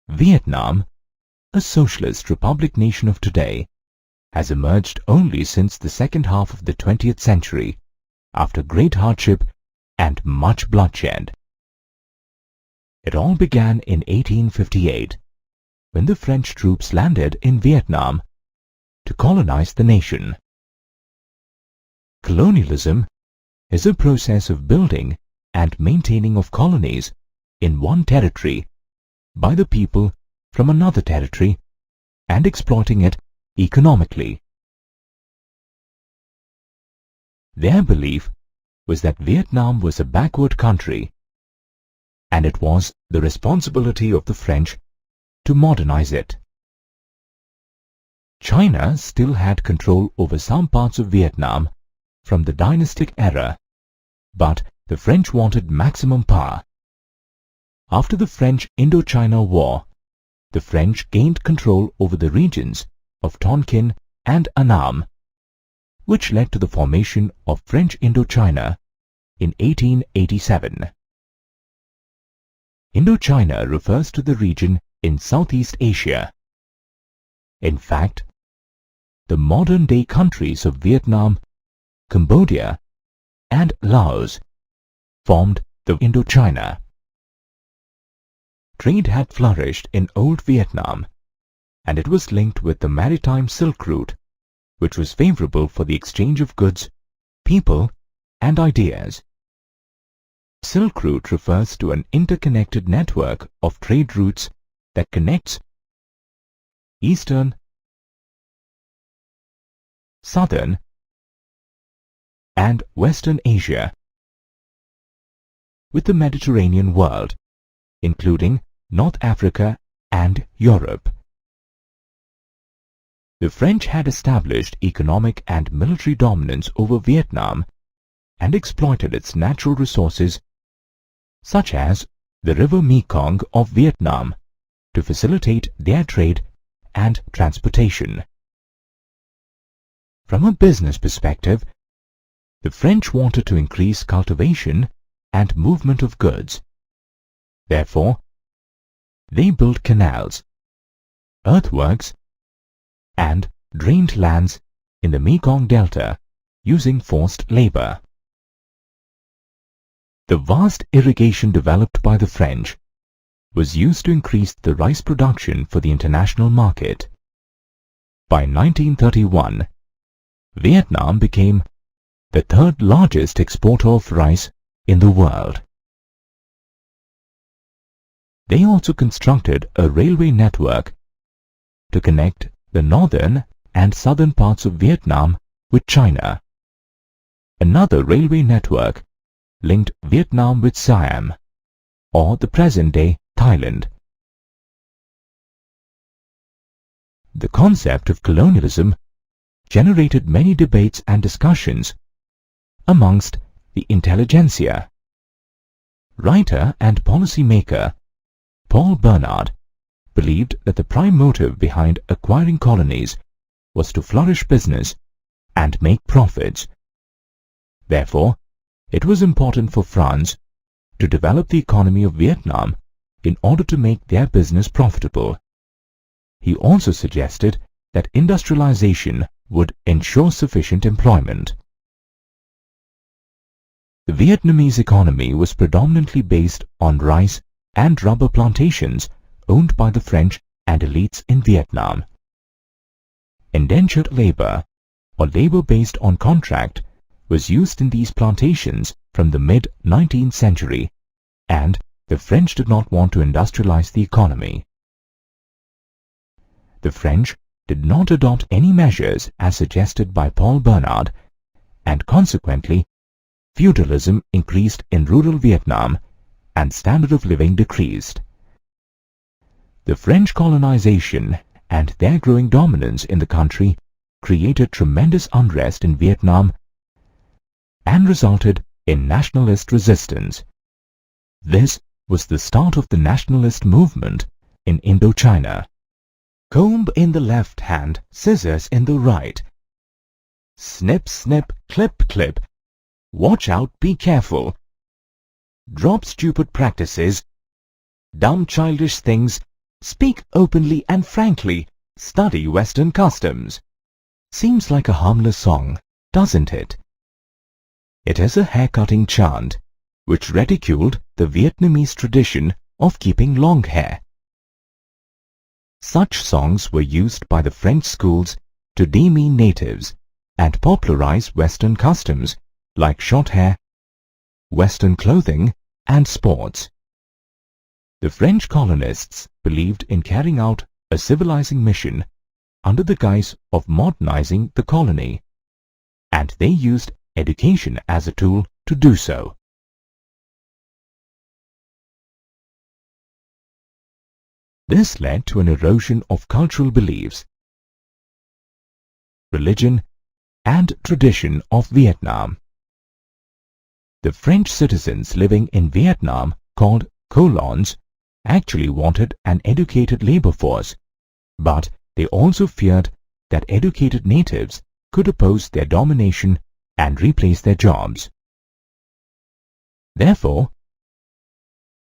Vietnam, a socialist republic nation of today, has emerged only since the second half of the 20th century, after great hardship and much bloodshed. It all began in 1858, when the French troops landed in Vietnam to colonize the nation. Colonialism is a process of building and maintaining of colonies in one territory by the people from another territory and exploiting it economically. Their belief was that Vietnam was a backward country, and it was the responsibility of the French to modernize it. China still had control over some parts of Vietnam from the dynastic era, but the French wanted maximum power. After the French Indochina War, the French gained control over the regions of Tonkin and Annam, which led to the formation of French Indochina in 1887. Indochina refers to the region in Southeast Asia. In fact, the modern-day countries of Vietnam, Cambodia, and Laos formed the Indochina. Trade had flourished in old Vietnam, and it was linked with the maritime Silk Route, which was favorable for the exchange of goods, people, and ideas. Silk Route refers to an interconnected network of trade routes that connects Eastern, Southern, and Western Asia with the Mediterranean world, including North Africa and Europe. The French had established economic and military dominance over Vietnam and exploited its natural resources, such as the river Mekong of Vietnam, to facilitate their trade and transportation. From a business perspective, the French wanted to increase cultivation and movement of goods. Therefore, they built canals, earthworks, and drained lands in the Mekong Delta using forced labor. The vast irrigation developed by the French was used to increase the rice production for the international market. By 1931, Vietnam became the third largest exporter of rice in the world. They also constructed a railway network to connect the northern and southern parts of Vietnam with China. Another railway network linked Vietnam with Siam, or the present-day Thailand. The concept of colonialism generated many debates and discussions amongst the intelligentsia. Writer and policy-maker Paul Bernard believed that the prime motive behind acquiring colonies was to flourish business and make profits. Therefore, it was important for France to develop the economy of Vietnam in order to make their business profitable. He also suggested that industrialization would ensure sufficient employment. The Vietnamese economy was predominantly based on rice and rubber plantations owned by the French and elites in Vietnam. Indentured labor, or labor based on contract, was used in these plantations from the mid-19th century, and the French did not want to industrialize the economy. The French did not adopt any measures as suggested by Paul Bernard, and consequently, feudalism increased in rural Vietnam and standard of living decreased. The French colonization and their growing dominance in the country created tremendous unrest in Vietnam and resulted in nationalist resistance. This was the start of the nationalist movement in Indochina. Comb in the left hand, scissors in the right. Snip, snip, clip, clip. Watch out, be careful. Drop stupid practices, dumb childish things, speak openly and frankly, study Western customs. Seems like a harmless song, doesn't it? It is a hair-cutting chant which ridiculed the Vietnamese tradition of keeping long hair. Such songs were used by the French schools to demean natives and popularize Western customs like short hair, Western clothing, and sports. The French colonists believed in carrying out a civilizing mission under the guise of modernizing the colony, and they used education as a tool to do so. This led to an erosion of cultural beliefs, religion, and tradition of Vietnam. The French citizens living in Vietnam, called colons, actually wanted an educated labor force, but they also feared that educated natives could oppose their domination and replace their jobs. Therefore,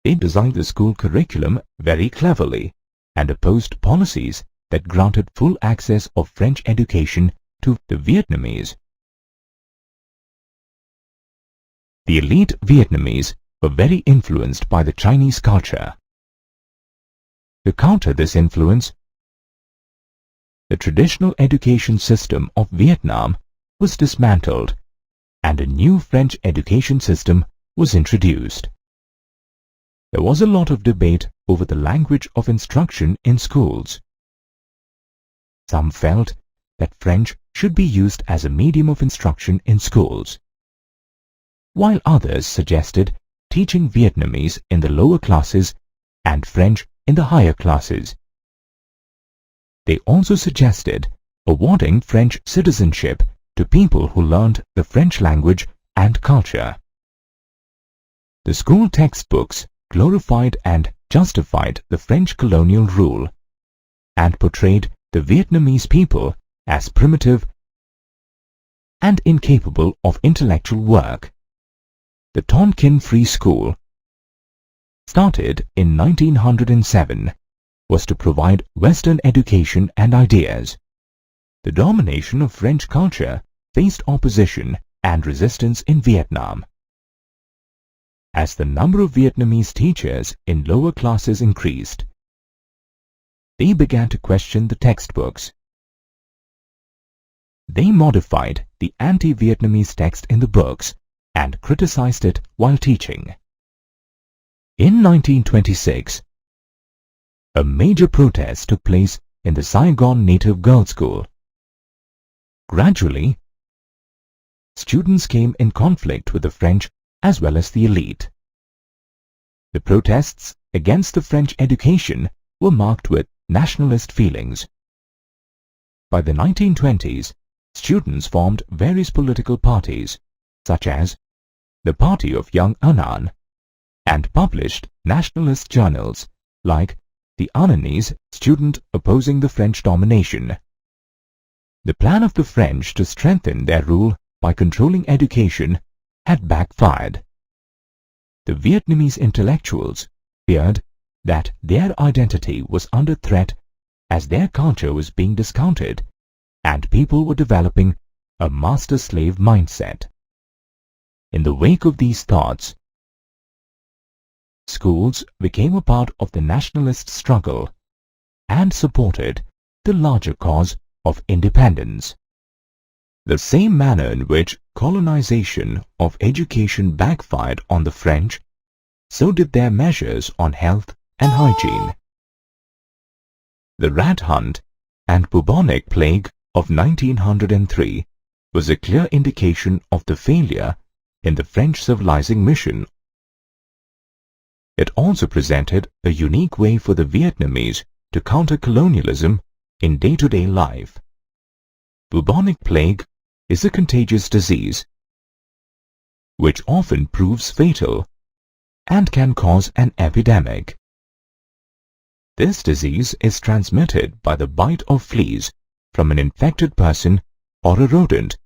they designed the school curriculum very cleverly and opposed policies that granted full access of French education to the Vietnamese. The elite Vietnamese were very influenced by the Chinese culture. To counter this influence, the traditional education system of Vietnam was dismantled and a new French education system was introduced. There was a lot of debate over the language of instruction in schools. Some felt that French should be used as a medium of instruction in schools, while others suggested teaching Vietnamese in the lower classes and French in the higher classes. They also suggested awarding French citizenship to people who learned the French language and culture. The school textbooks glorified and justified the French colonial rule and portrayed the Vietnamese people as primitive and incapable of intellectual work. The Tonkin Free School, started in 1907, was to provide Western education and ideas. The domination of French culture faced opposition and resistance in Vietnam. As the number of Vietnamese teachers in lower classes increased, they began to question the textbooks. They modified the anti-Vietnamese text in the books and criticized it while teaching. In 1926, a major protest took place in the Saigon Native Girls' School. Gradually, students came in conflict with the French as well as the elite. The protests against the French education were marked with nationalist feelings. By the 1920s, students formed various political parties, such as the Party of Young Annan, and published nationalist journals like the Annanese Student opposing the French domination. The plan of the French to strengthen their rule by controlling education had backfired. The Vietnamese intellectuals feared that their identity was under threat as their culture was being discounted and people were developing a master-slave mindset. In the wake of these thoughts, schools became a part of the nationalist struggle and supported the larger cause of independence. The same manner in which colonization of education backfired on the French, so did their measures on health and hygiene. The rat hunt and bubonic plague of 1903 was a clear indication of the failure in the French civilizing mission. It also presented a unique way for the Vietnamese to counter colonialism in day-to-day life. Bubonic plague is a contagious disease which often proves fatal and can cause an epidemic. This disease is transmitted by the bite of fleas from an infected person or a rodent,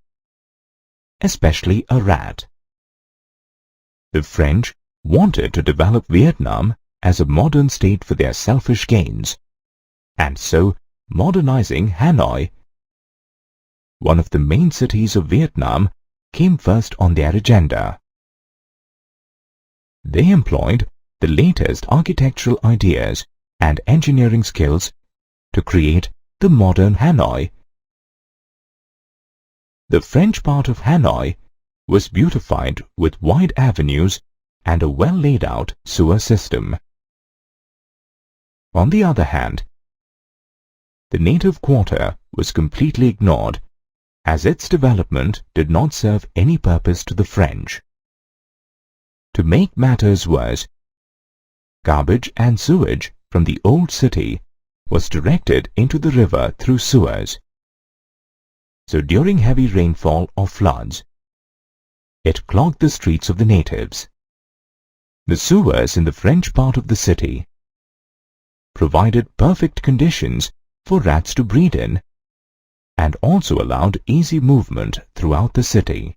especially a rat. The French wanted to develop Vietnam as a modern state for their selfish gains. and so modernizing Hanoi, one of the main cities of Vietnam, came first on their agenda. They employed the latest architectural ideas and engineering skills to create the modern Hanoi. The French part of Hanoi was beautified with wide avenues and a well laid out sewer system. On the other hand, the native quarter was completely ignored, as its development did not serve any purpose to the French. To make matters worse, garbage and sewage from the old city was directed into the river through sewers. So during heavy rainfall or floods, it clogged the streets of the natives. The sewers in the French part of the city provided perfect conditions for rats to breed in and also allowed easy movement throughout the city.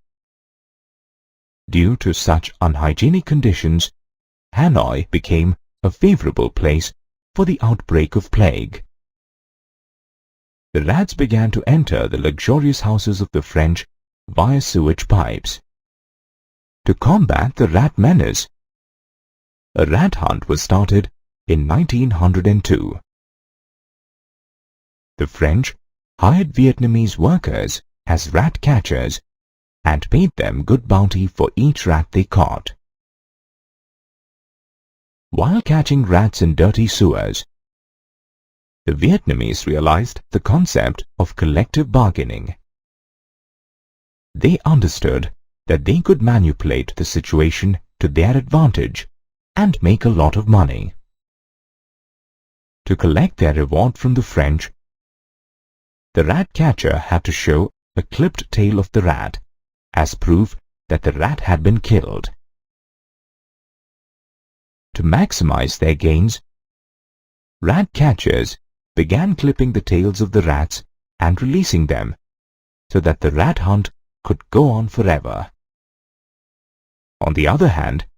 Due to such unhygienic conditions, Hanoi became a favorable place for the outbreak of plague. The rats began to enter the luxurious houses of the French via sewage pipes. To combat the rat menace, a rat hunt was started in 1902. The French hired Vietnamese workers as rat catchers and paid them good bounty for each rat they caught. While catching rats in dirty sewers, the Vietnamese realized the concept of collective bargaining. They understood that they could manipulate the situation to their advantage and make a lot of money. To collect their reward from the French, the rat catcher had to show a clipped tail of the rat as proof that the rat had been killed. To maximize their gains, rat catchers began clipping the tails of the rats and releasing them so that the rat hunt could go on forever. On the other hand,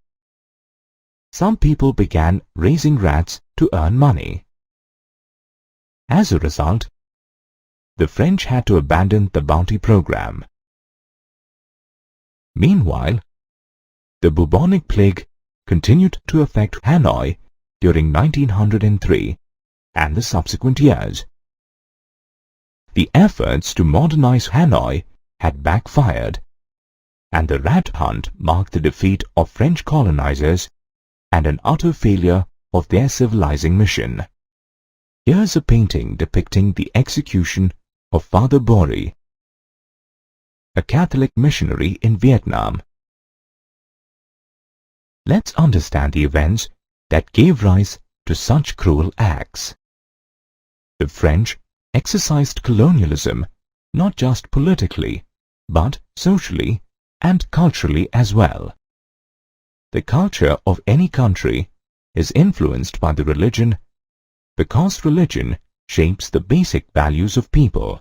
some people began raising rats to earn money. As a result, the French had to abandon the bounty program. Meanwhile, the bubonic plague continued to affect Hanoi during 1903 and the subsequent years. The efforts to modernize Hanoi had backfired, and the rat hunt marked the defeat of French colonizers and an utter failure of their civilizing mission. Here's a painting depicting the execution of Father Berets, a Catholic missionary in Vietnam. Let's understand the events that gave rise to such cruel acts. The French exercised colonialism not just politically, but socially and culturally as well. The culture of any country is influenced by the religion because religion shapes the basic values of people.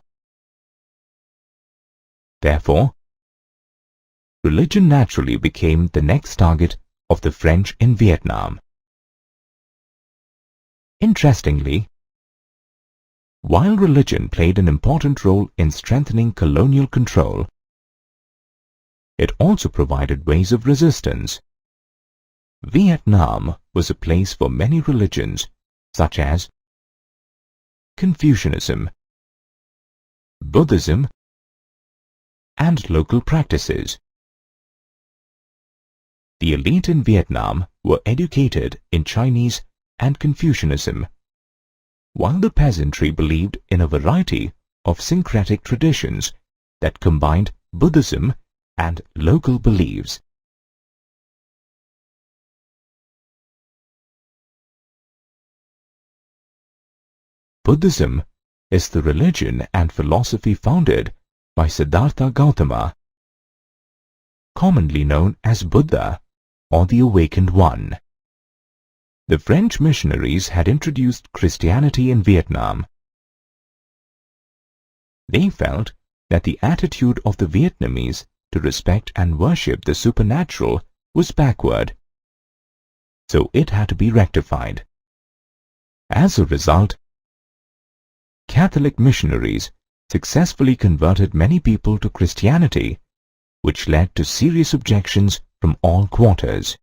Therefore, religion naturally became the next target of the French in Vietnam. Interestingly, while religion played an important role in strengthening colonial control, it also provided ways of resistance. Vietnam was a place for many religions, such as Confucianism, Buddhism, and local practices. The elite in Vietnam were educated in Chinese and Confucianism, while the peasantry believed in a variety of syncretic traditions that combined Buddhism and local beliefs. Buddhism is the religion and philosophy founded by Siddhartha Gautama, commonly known as Buddha or the Awakened One. The French missionaries had introduced Christianity in Vietnam. They felt that the attitude of the Vietnamese to respect and worship the supernatural was backward, so it had to be rectified. As a result, Catholic missionaries successfully converted many people to Christianity, which led to serious objections from all quarters.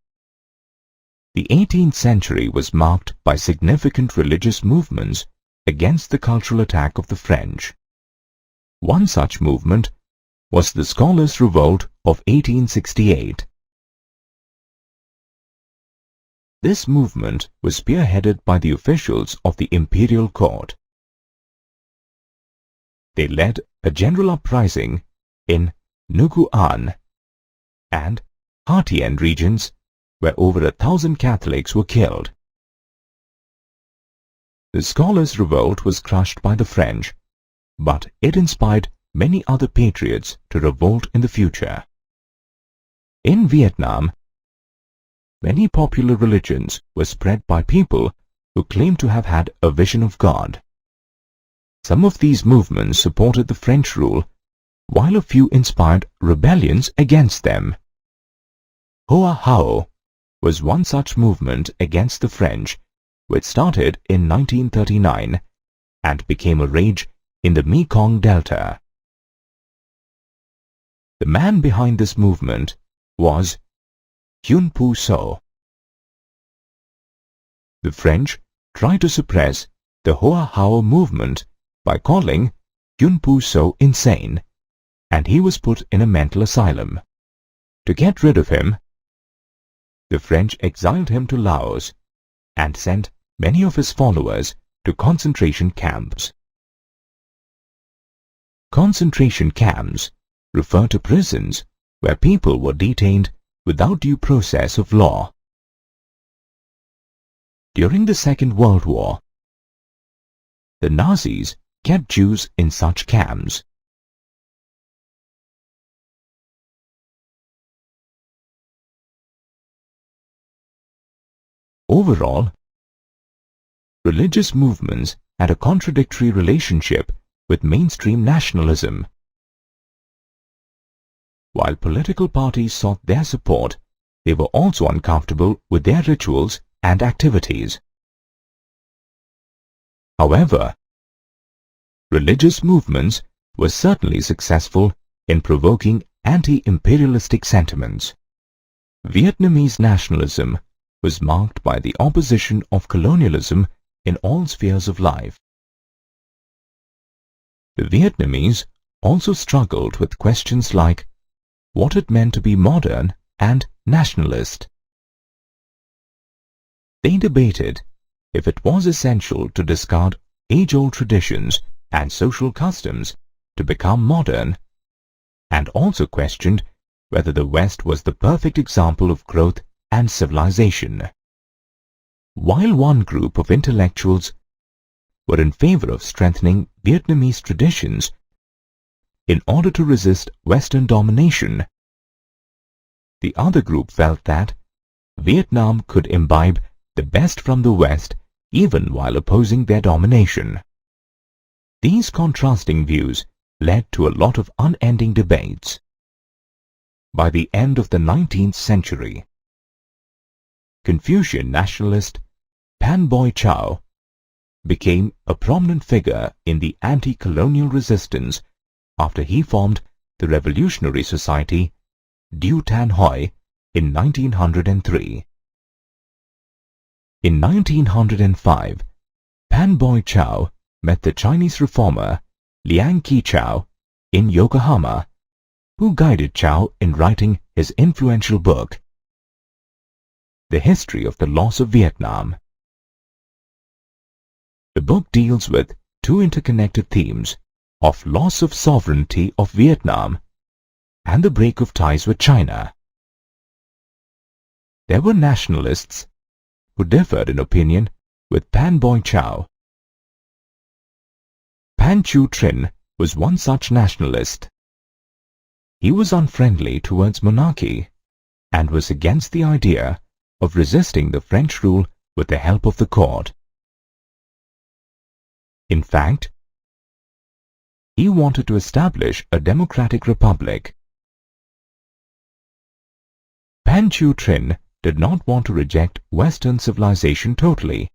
The 18th century was marked by significant religious movements against the cultural attack of the French. One such movement was the Scholars' Revolt of 1868. This movement was spearheaded by the officials of the imperial court. They led a general uprising in Nguyen and Hatien regions where over 1,000 Catholics were killed. The Scholars' Revolt was crushed by the French, but it inspired many other patriots to revolt in the future. In Vietnam, many popular religions were spread by people who claimed to have had a vision of God. Some of these movements supported the French rule, while a few inspired rebellions against them. Hoa Hao was one such movement against the French, which started in 1939 and became a rage in the Mekong Delta. The man behind this movement was Yun Pu So. The French tried to suppress the Hoa Hao movement by calling Yun Pu So insane, and he was put in a mental asylum. To get rid of him, the French exiled him to Laos and sent many of his followers to concentration camps. Concentration camps refer to prisons where people were detained without due process of law. During the Second World War, the Nazis kept Jews in such camps. Overall, religious movements had a contradictory relationship with mainstream nationalism. While political parties sought their support, they were also uncomfortable with their rituals and activities. However, religious movements were certainly successful in provoking anti-imperialistic sentiments. Vietnamese nationalism was marked by the opposition of colonialism in all spheres of life. The Vietnamese also struggled with questions like what it meant to be modern and nationalist. They debated if it was essential to discard age-old traditions and social customs to become modern, and also questioned whether the West was the perfect example of growth and civilization. While one group of intellectuals were in favor of strengthening Vietnamese traditions in order to resist Western domination, the other group felt that Vietnam could imbibe the best from the West even while opposing their domination. These contrasting views led to a lot of unending debates. By the end of the 19th century, Confucian nationalist Pan Boi Chau became a prominent figure in the anti-colonial resistance after he formed the revolutionary society Du Tan Hoi in 1903. In 1905, Pan Boi Chau met the Chinese reformer Liang Qichao in Yokohama, who guided Chau in writing his influential book, The History of the Loss of Vietnam. The book deals with two interconnected themes of loss of sovereignty of Vietnam and the break of ties with China. There were nationalists who differed in opinion with Pan Boi Chau. Pan Chu Trinh was one such nationalist. He was unfriendly towards monarchy and was against the idea of resisting the French rule with the help of the court. In fact, he wanted to establish a democratic republic. Pan Chu Trinh did not want to reject Western civilization totally.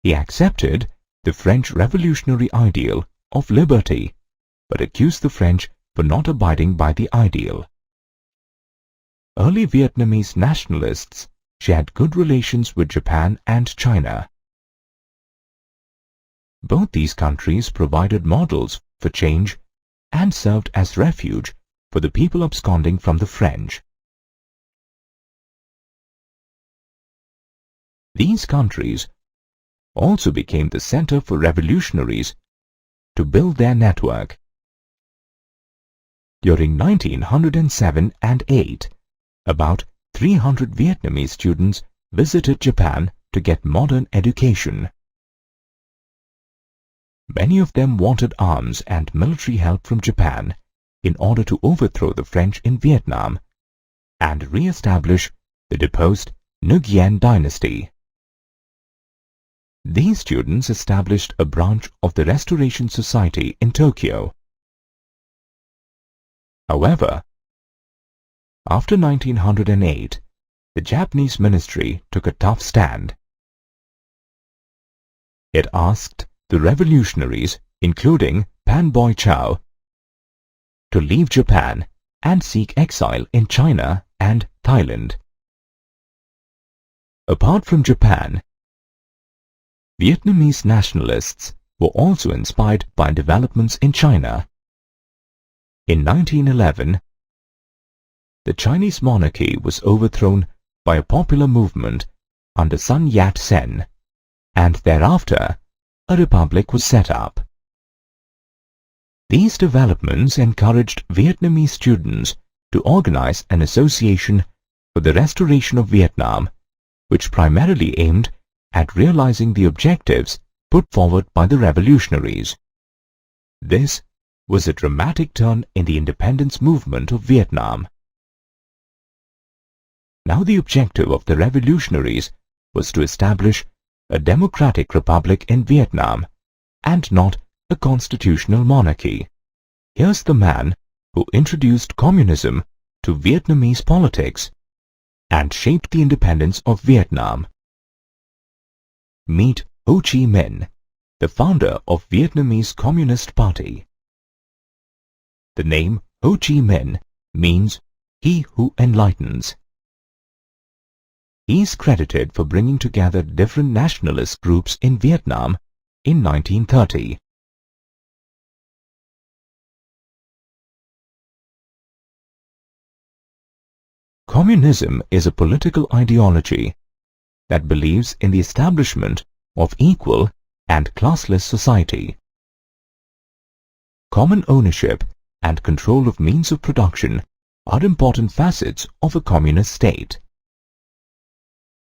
He accepted the French revolutionary ideal of liberty, but accused the French for not abiding by the ideal. Early Vietnamese nationalists shared good relations with Japan and China. Both these countries provided models for change and served as refuge for the people absconding from the French. These countries also became the center for revolutionaries to build their network. During 1907 and 8, about 300 Vietnamese students visited Japan to get modern education. Many of them wanted arms and military help from Japan in order to overthrow the French in Vietnam and re-establish the deposed Nguyen dynasty. These students established a branch of the Restoration Society in Tokyo. However, after 1908, the Japanese ministry took a tough stand. It asked the revolutionaries, including Pan Boy Chow, to leave Japan and seek exile in China and Thailand. Apart from Japan, Vietnamese nationalists were also inspired by developments in China. In 1911, the Chinese monarchy was overthrown by a popular movement under Sun Yat-sen, and thereafter a republic was set up. These developments encouraged Vietnamese students to organize an association for the restoration of Vietnam, which primarily aimed at realizing the objectives put forward by the revolutionaries. This was a dramatic turn in the independence movement of Vietnam. Now the objective of the revolutionaries was to establish a democratic republic in Vietnam and not a constitutional monarchy. Here's the man who introduced communism to Vietnamese politics and shaped the independence of Vietnam. Meet Ho Chi Minh, the founder of Vietnamese Communist Party. The name Ho Chi Minh means he who enlightens. He is credited for bringing together different nationalist groups in Vietnam in 1930. Communism is a political ideology that believes in the establishment of equal and classless society. Common ownership and control of means of production are important facets of a communist state.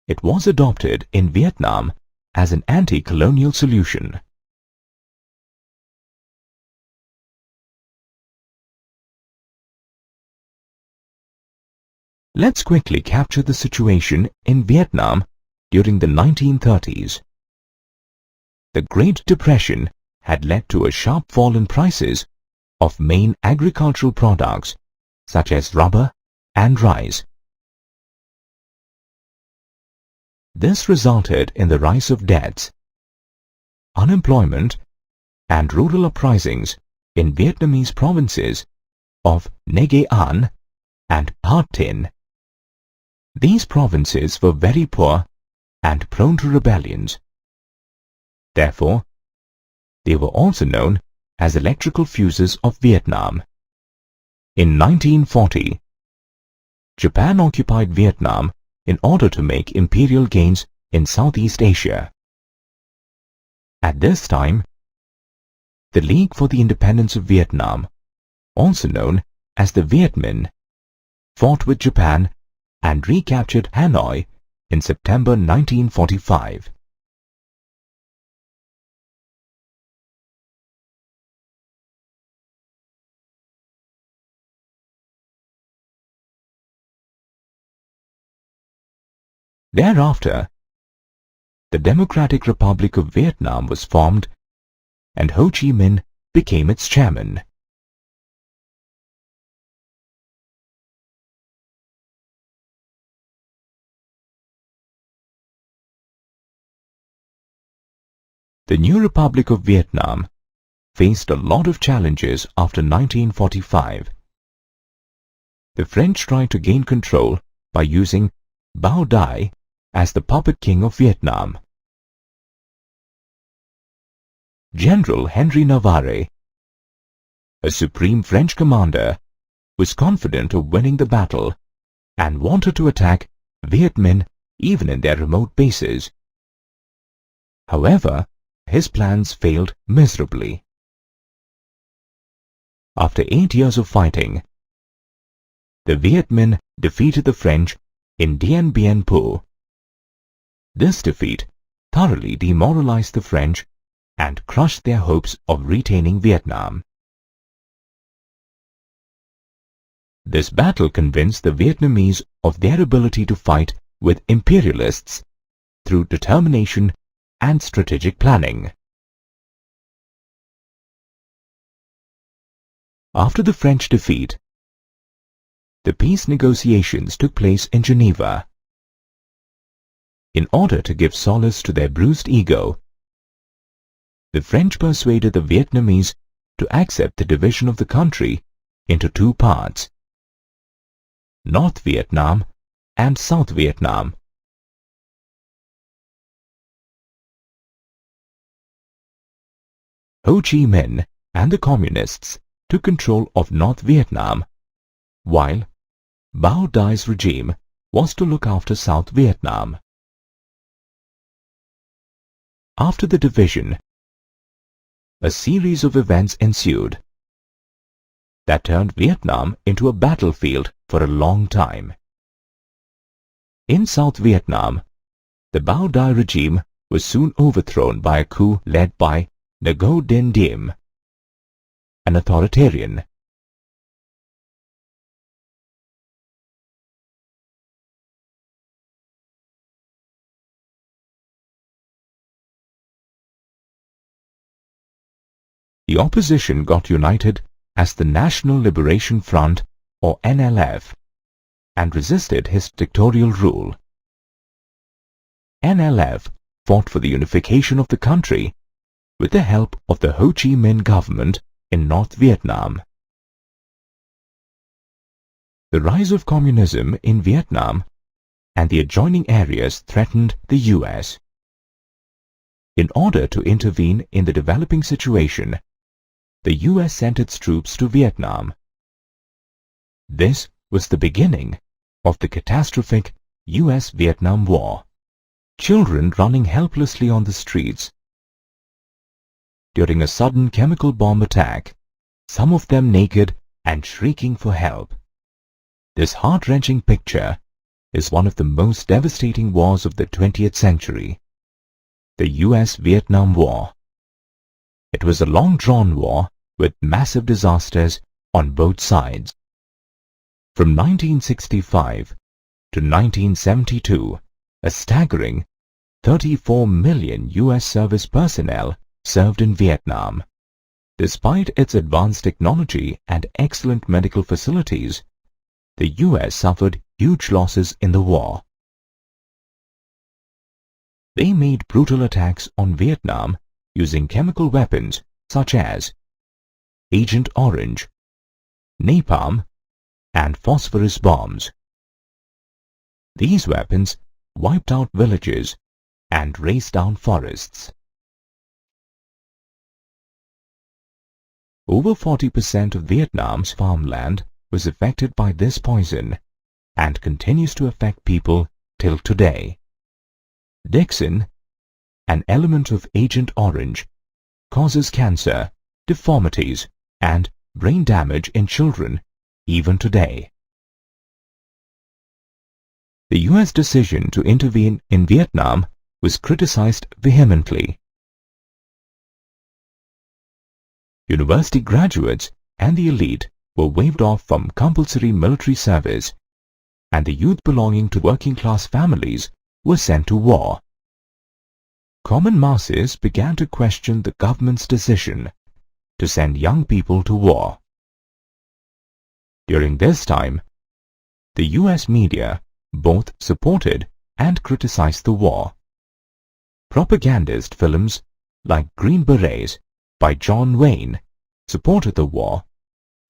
It was adopted in Vietnam as an anti-colonial solution. Let's quickly capture the situation in Vietnam during the 1930s. The Great Depression had led to a sharp fall in prices of main agricultural products such as rubber and rice. This resulted in the rise of debts, unemployment, and rural uprisings in Vietnamese provinces of Nghệ An and Hà Tĩnh. These provinces were very poor and prone to rebellions. Therefore, they were also known as electrical fuses of Vietnam. In 1940, Japan occupied Vietnam in order to make imperial gains in Southeast Asia. At this time, the League for the Independence of Vietnam, also known as the Viet Minh, fought with Japan and recaptured Hanoi in September 1945. Thereafter, the Democratic Republic of Vietnam was formed and Ho Chi Minh became its chairman. The new Republic of Vietnam faced a lot of challenges after 1945. The French tried to gain control by using Bao Dai as the puppet king of Vietnam. General Henry Navarre, a supreme French commander, was confident of winning the battle and wanted to attack Viet Minh even in their remote bases. However, his plans failed miserably. After 8 years of fighting, the Viet Minh defeated the French in Dien Bien Phu. This defeat thoroughly demoralized the French and crushed their hopes of retaining Vietnam. This battle convinced the Vietnamese of their ability to fight with imperialists through determination and strategic planning. After the French defeat, the peace negotiations took place in Geneva. In order to give solace to their bruised ego, the French persuaded the Vietnamese to accept the division of the country into two parts, North Vietnam and South Vietnam. Ho Chi Minh and the Communists took control of North Vietnam, while Bao Dai's regime was to look after South Vietnam. After the division, a series of events ensued that turned Vietnam into a battlefield for a long time. In South Vietnam, the Bao Dai regime was soon overthrown by a coup led by Ngo Dinh Diem, an authoritarian. The opposition got united as the National Liberation Front, or NLF, and resisted his dictatorial rule. NLF fought for the unification of the country with the help of the Ho Chi Minh government in North Vietnam. The rise of communism in Vietnam and the adjoining areas threatened the US. In order to intervene in the developing situation, the US sent its troops to Vietnam. This was the beginning of the catastrophic US-Vietnam War. Children running helplessly on the streets during a sudden chemical bomb attack, some of them naked and shrieking for help. This heart-wrenching picture is one of the most devastating wars of the 20th century, the US-Vietnam War. It was a long-drawn war with massive disasters on both sides. From 1965 to 1972, a staggering 34 million US service personnel served in Vietnam. Despite its advanced technology and excellent medical facilities, the US suffered huge losses in the war. They made brutal attacks on Vietnam using chemical weapons such as Agent Orange, napalm, and phosphorus bombs. These weapons wiped out villages and razed down forests. Over 40% of Vietnam's farmland was affected by this poison and continues to affect people till today. Dixin, an element of Agent Orange, causes cancer, deformities, and brain damage in children even today. The US decision to intervene in Vietnam was criticized vehemently. University graduates and the elite were waved off from compulsory military service, and the youth belonging to working-class families were sent to war. Common masses began to question the government's decision to send young people to war. During this time, the US media both supported and criticized the war. Propagandist films like Green Berets by John Wayne, supported the war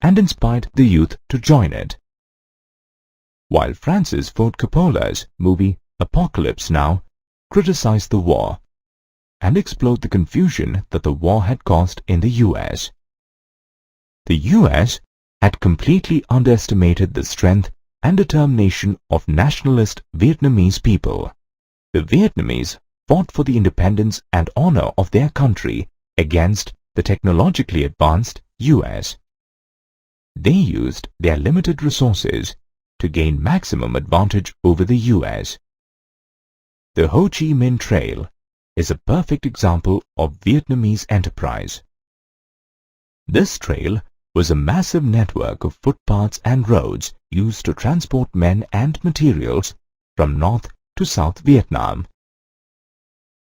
and inspired the youth to join it, while Francis Ford Coppola's movie Apocalypse Now criticized the war and explored the confusion that the war had caused in the U.S. The U.S. had completely underestimated the strength and determination of nationalist Vietnamese people. The Vietnamese fought for the independence and honor of their country against the technologically advanced U.S. They used their limited resources to gain maximum advantage over the U.S. The Ho Chi Minh Trail is a perfect example of Vietnamese enterprise. This trail was a massive network of footpaths and roads used to transport men and materials from North to South Vietnam.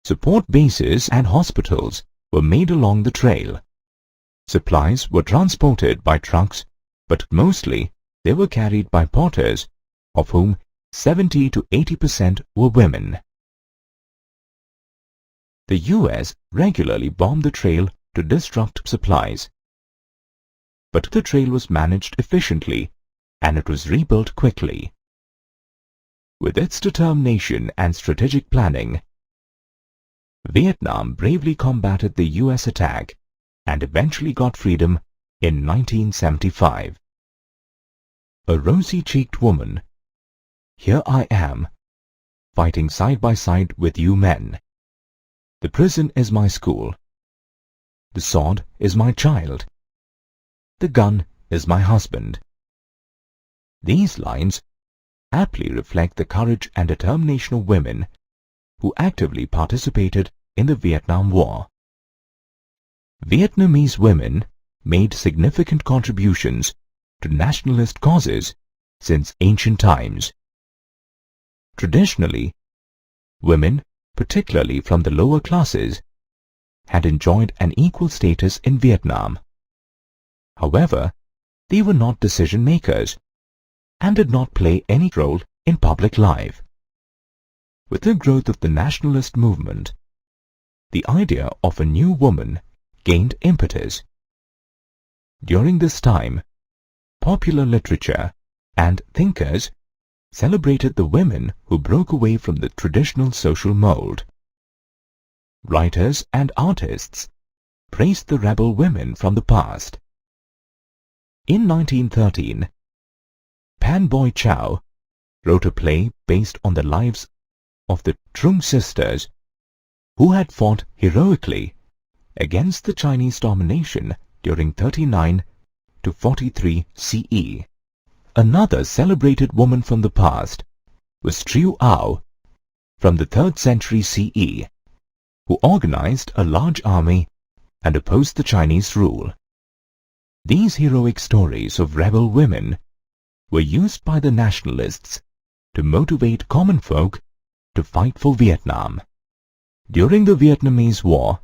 Support bases and hospitals were made along the trail. Supplies were transported by trucks, but mostly they were carried by porters, of whom 70 to 80% were women. The U.S. regularly bombed the trail to disrupt supplies, but the trail was managed efficiently and it was rebuilt quickly. With its determination and strategic planning, Vietnam bravely combated the U.S. attack and eventually got freedom in 1975. A rosy-cheeked woman, here I am, fighting side by side with you men. The prison is my school. The sword is my child. The gun is my husband. These lines aptly reflect the courage and determination of women who actively participated in the Vietnam War. Vietnamese women made significant contributions to nationalist causes since ancient times. Traditionally, women, particularly from the lower classes, had enjoyed an equal status in Vietnam. However, they were not decision makers and did not play any role in public life. With the growth of the nationalist movement, the idea of a new woman gained impetus. During this time, popular literature and thinkers celebrated the women who broke away from the traditional social mold. Writers and artists praised the rebel women from the past. In 1913, Pan Boy Chow wrote a play based on the lives of the Trung sisters who had fought heroically against the Chinese domination during 39 to 43 CE. Another celebrated woman from the past was Triu Ao from the 3rd century CE, who organized a large army and opposed the Chinese rule. These heroic stories of rebel women were used by the nationalists to motivate common folk to fight for Vietnam. During the Vietnamese War,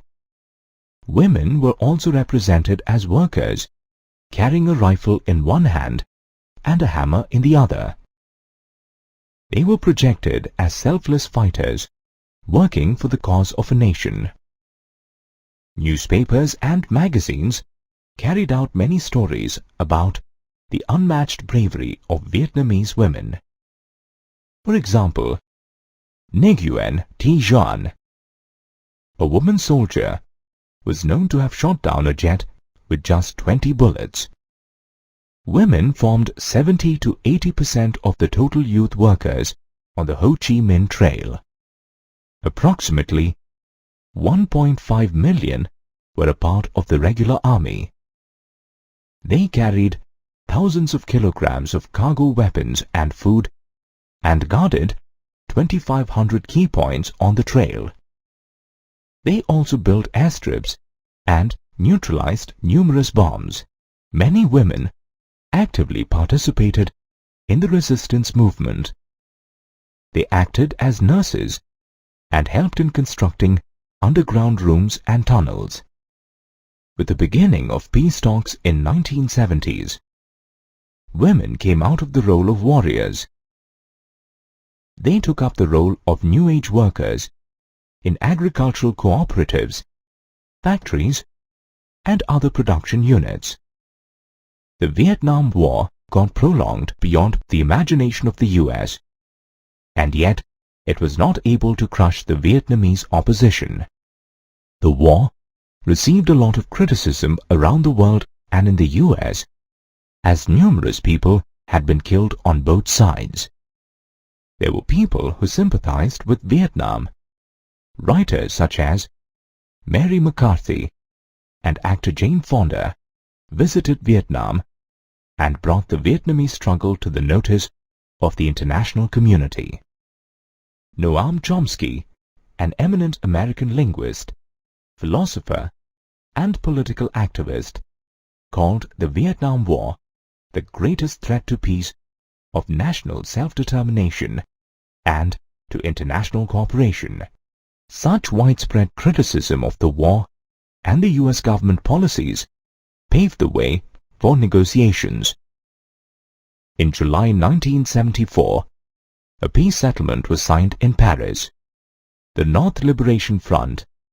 women were also represented as workers, carrying a rifle in one hand and a hammer in the other. They were projected as selfless fighters, working for the cause of a nation. Newspapers and magazines carried out many stories about the unmatched bravery of Vietnamese women. For example, Nguyen Thi Duan, a woman soldier, was known to have shot down a jet with just 20 bullets. Women formed 70 to 80% of the total youth workers on the Ho Chi Minh Trail. Approximately 1.5 million were a part of the regular army. They carried thousands of kilograms of cargo weapons and food and guarded 2,500 key points on the trail. They also built airstrips and neutralized numerous bombs. Many women actively participated in the resistance movement. They acted as nurses and helped in constructing underground rooms and tunnels. With the beginning of peace talks in 1970s, women came out of the role of warriors. They took up the role of New Age workers in agricultural cooperatives factories, and other production units. The Vietnam War got prolonged beyond the imagination of the US, and yet it was not able to crush the Vietnamese opposition. The war received a lot of criticism around the world and in the US, as numerous people had been killed on both sides. There were people who sympathized with Vietnam. Writers such as Mary McCarthy and actor Jane Fonda visited Vietnam and brought the Vietnamese struggle to the notice of the international community. Noam Chomsky, an eminent American linguist, philosopher, and political activist, called the Vietnam War the greatest threat to peace, of national self-determination, and to international cooperation. Such widespread criticism of the war and the US government policies paved the way for negotiations. In July 1974, a peace settlement was signed in Paris. The North Liberation Front